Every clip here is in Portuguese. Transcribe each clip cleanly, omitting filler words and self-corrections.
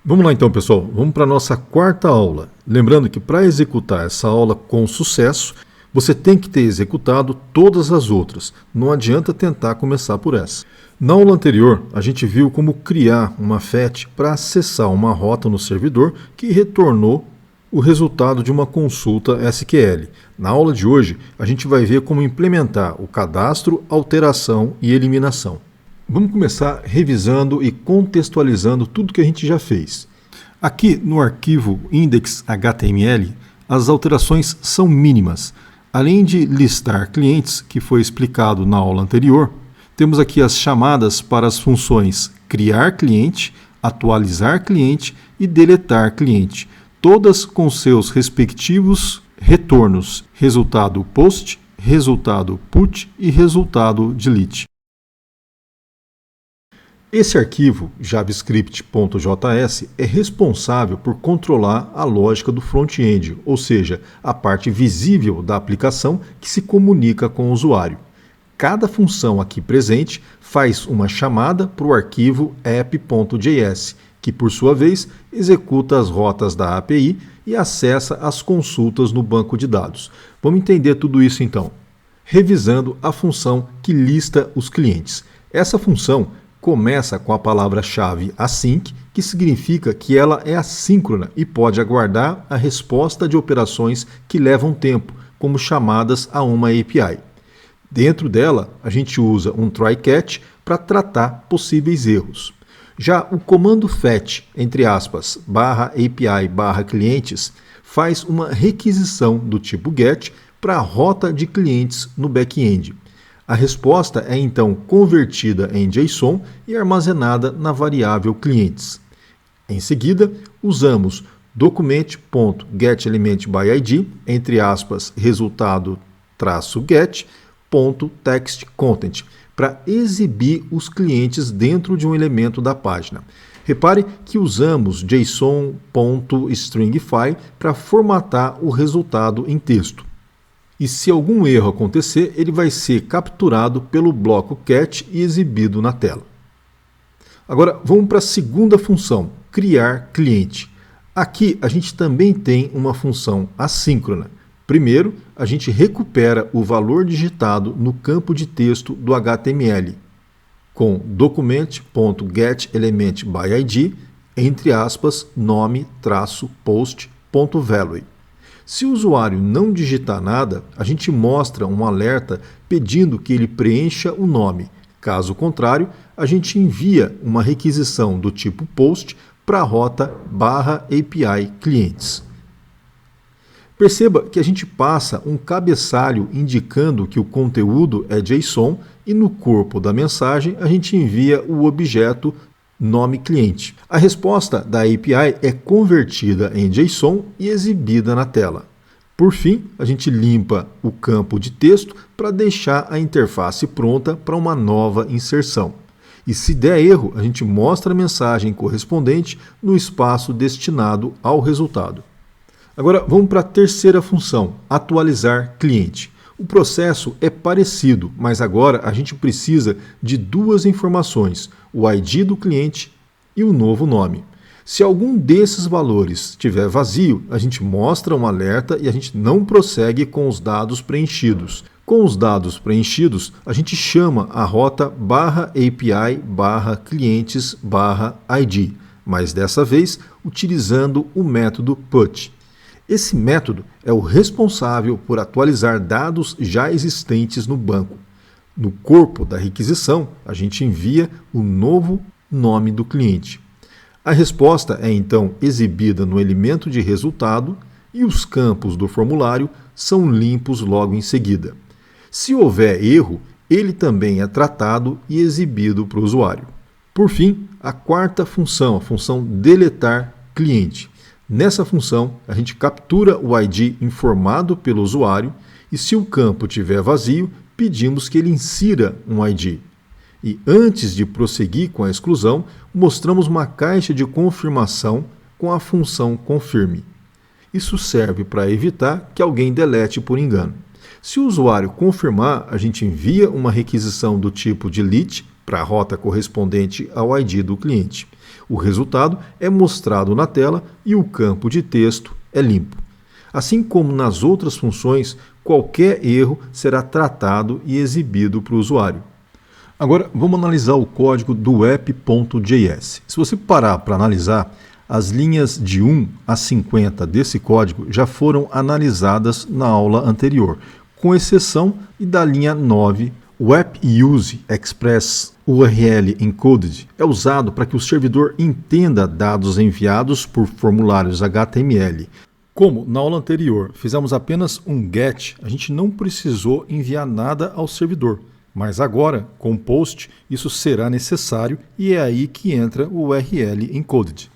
Vamos lá então, pessoal. Vamos para a nossa quarta aula. Lembrando que para executar essa aula com sucesso, você tem que ter executado todas as outras. Não adianta tentar começar por essa. Na aula anterior, a gente viu como criar uma FET para acessar uma rota no servidor que retornou o resultado de uma consulta SQL. Na aula de hoje, a gente vai ver como implementar o cadastro, alteração e eliminação. Vamos começar revisando e contextualizando tudo que a gente já fez. Aqui no arquivo index.html, as alterações são mínimas. Além de listar clientes, que foi explicado na aula anterior, temos aqui as chamadas para as funções criar cliente, atualizar cliente e deletar cliente, todas com seus respectivos retornos, resultado post, resultado put e resultado delete. Esse arquivo javascript.js é responsável por controlar a lógica do front-end, ou seja, a parte visível da aplicação que se comunica com o usuário. Cada função aqui presente faz uma chamada para o arquivo app.js, que por sua vez executa as rotas da API e acessa as consultas no banco de dados. Vamos entender tudo isso então. Revisando a função que lista os clientes. Essa função começa com a palavra-chave async, que significa que ela é assíncrona e pode aguardar a resposta de operações que levam tempo, como chamadas a uma API. Dentro dela, a gente usa um try-catch para tratar possíveis erros. Já o comando fetch, /API /clientes, faz uma requisição do tipo GET para a rota de clientes no back-end. A resposta é então convertida em JSON e armazenada na variável clientes. Em seguida, usamos document.getElementById, resultado-get.textContent, para exibir os clientes dentro de um elemento da página. Repare que usamos JSON.stringify para formatar o resultado em texto. E se algum erro acontecer, ele vai ser capturado pelo bloco catch e exibido na tela. Agora, vamos para a segunda função, criar cliente. Aqui a gente também tem uma função assíncrona. Primeiro, a gente recupera o valor digitado no campo de texto do HTML com document.getElementById, nome-post.value. Se o usuário não digitar nada, a gente mostra um alerta pedindo que ele preencha o nome. Caso contrário, a gente envia uma requisição do tipo post para a rota /API clientes. Perceba que a gente passa um cabeçalho indicando que o conteúdo é JSON e no corpo da mensagem a gente envia o objeto nome cliente. A resposta da API é convertida em JSON e exibida na tela. Por fim, a gente limpa o campo de texto para deixar a interface pronta para uma nova inserção. E se der erro, a gente mostra a mensagem correspondente no espaço destinado ao resultado. Agora vamos para a terceira função, atualizar cliente. O processo é parecido, mas agora a gente precisa de duas informações, o ID do cliente e o novo nome. Se algum desses valores estiver vazio, a gente mostra um alerta e a gente não prossegue com os dados preenchidos. Com os dados preenchidos, a gente chama a rota /API /clientes/ID, mas dessa vez utilizando o método put. Esse método é o responsável por atualizar dados já existentes no banco. No corpo da requisição, a gente envia o novo nome do cliente. A resposta é então exibida no elemento de resultado e os campos do formulário são limpos logo em seguida. Se houver erro, ele também é tratado e exibido para o usuário. Por fim, a quarta função, a função deletar cliente. Nessa função, a gente captura o ID informado pelo usuário e se o campo estiver vazio, pedimos que ele insira um ID. E antes de prosseguir com a exclusão, mostramos uma caixa de confirmação com a função confirme. Isso serve para evitar que alguém delete por engano. Se o usuário confirmar, a gente envia uma requisição do tipo delete para a rota correspondente ao ID do cliente. O resultado é mostrado na tela e o campo de texto é limpo. Assim como nas outras funções, qualquer erro será tratado e exibido para o usuário. Agora, vamos analisar o código do app.js. Se você parar para analisar, as linhas de 1 a 50 desse código já foram analisadas na aula anterior, com exceção da linha 9. O App Use Express URL Encoded é usado para que o servidor entenda dados enviados por formulários HTML. Como na aula anterior fizemos apenas um GET, a gente não precisou enviar nada ao servidor. Mas agora, com o POST, isso será necessário e é aí que entra o URL Encoded.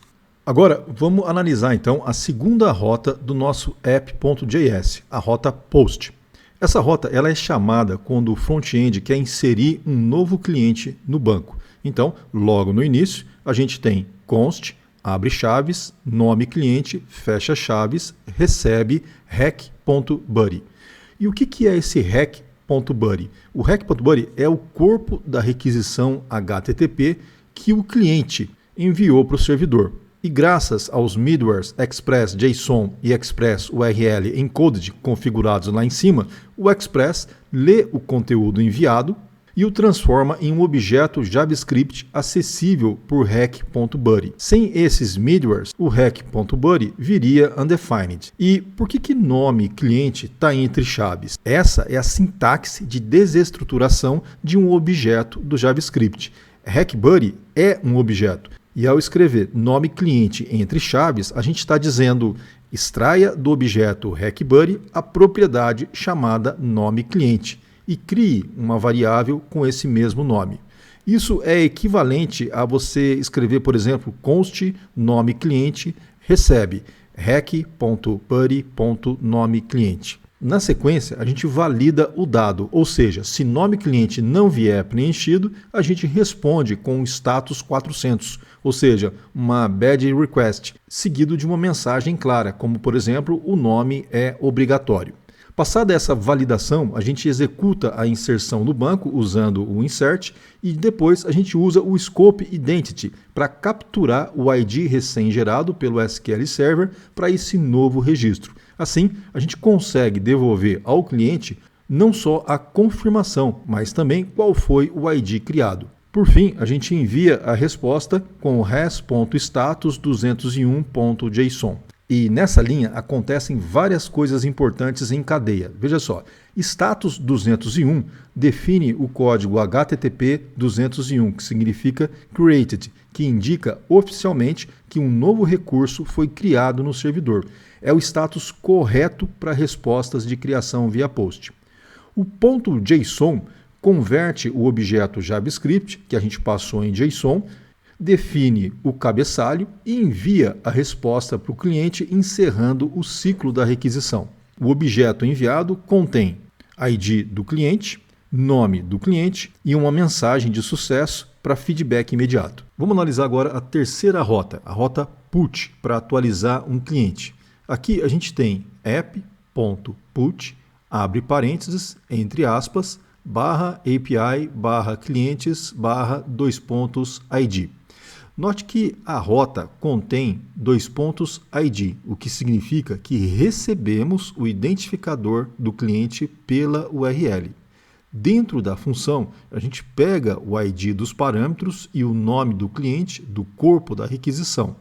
Agora, vamos analisar então a segunda rota do nosso app.js, a rota POST. Essa rota ela é chamada quando o front-end quer inserir um novo cliente no banco. Então, logo no início, a gente tem const, abre chaves, nome cliente, fecha chaves, recebe rec.buddy. E o que é esse rec.buddy? O rec.buddy é o corpo da requisição HTTP que o cliente enviou para o servidor. E graças aos middlewares Express JSON e Express URL Encoded configurados lá em cima, o Express lê o conteúdo enviado e o transforma em um objeto JavaScript acessível por rec.buddy. Sem esses middlewares, o rec.buddy viria undefined. E por que nome cliente está entre chaves? Essa é a sintaxe de desestruturação de um objeto do JavaScript. RecBuddy é um objeto. E ao escrever nome cliente entre chaves, a gente está dizendo extraia do objeto RecBuddy a propriedade chamada nome cliente e crie uma variável com esse mesmo nome. Isso é equivalente a você escrever, por exemplo, const nome cliente recebe rec.buddy.nome cliente. Na sequência, a gente valida o dado, ou seja, se nome cliente não vier preenchido, a gente responde com o status 400, ou seja, uma bad request, seguido de uma mensagem clara, como por exemplo, o nome é obrigatório. Passada essa validação, a gente executa a inserção no banco usando o insert e depois a gente usa o scope identity para capturar o ID recém-gerado pelo SQL Server para esse novo registro. Assim, a gente consegue devolver ao cliente não só a confirmação, mas também qual foi o ID criado. Por fim, a gente envia a resposta com o res.status201.json. E nessa linha acontecem várias coisas importantes em cadeia. Veja só, status 201 define o código HTTP 201, que significa created, que indica oficialmente que um novo recurso foi criado no servidor. É o status correto para respostas de criação via POST. O ponto JSON converte o objeto JavaScript, que a gente passou em JSON, define o cabeçalho e envia a resposta para o cliente encerrando o ciclo da requisição. O objeto enviado contém ID do cliente, nome do cliente e uma mensagem de sucesso para feedback imediato. Vamos analisar agora a terceira rota, a rota put, para atualizar um cliente. Aqui a gente tem app.put, abre parênteses, entre aspas, barra API, barra clientes, barra ID. Note que a rota contém ID, o que significa que recebemos o identificador do cliente pela URL. Dentro da função, a gente pega o ID dos parâmetros e o nome do cliente do corpo da requisição.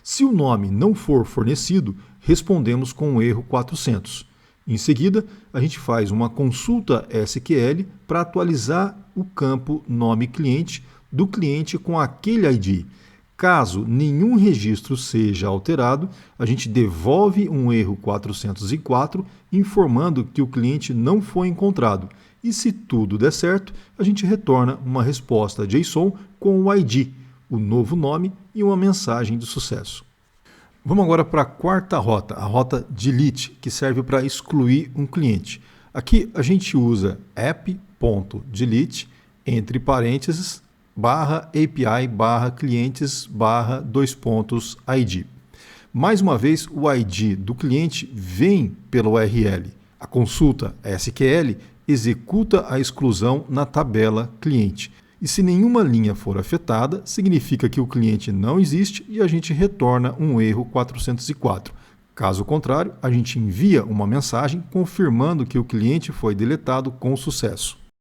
Se o nome não for fornecido, respondemos com o erro 400. Em seguida, a gente faz uma consulta SQL para atualizar o campo nome cliente do cliente com aquele ID. Caso nenhum registro seja alterado, a gente devolve um erro 404 informando que o cliente não foi encontrado. E se tudo der certo, a gente retorna uma resposta JSON com o ID, o novo nome e uma mensagem de sucesso. Vamos agora para a quarta rota, a rota delete, que serve para excluir um cliente. Aqui a gente usa app.delete, entre parênteses, barra API, barra clientes, barra ID. Mais uma vez, o ID do cliente vem pela URL. A consulta SQL executa a exclusão na tabela cliente. E se nenhuma linha for afetada, significa que o cliente não existe e a gente retorna um erro 404. Caso contrário, a gente envia uma mensagem confirmando que o cliente foi deletado com sucesso.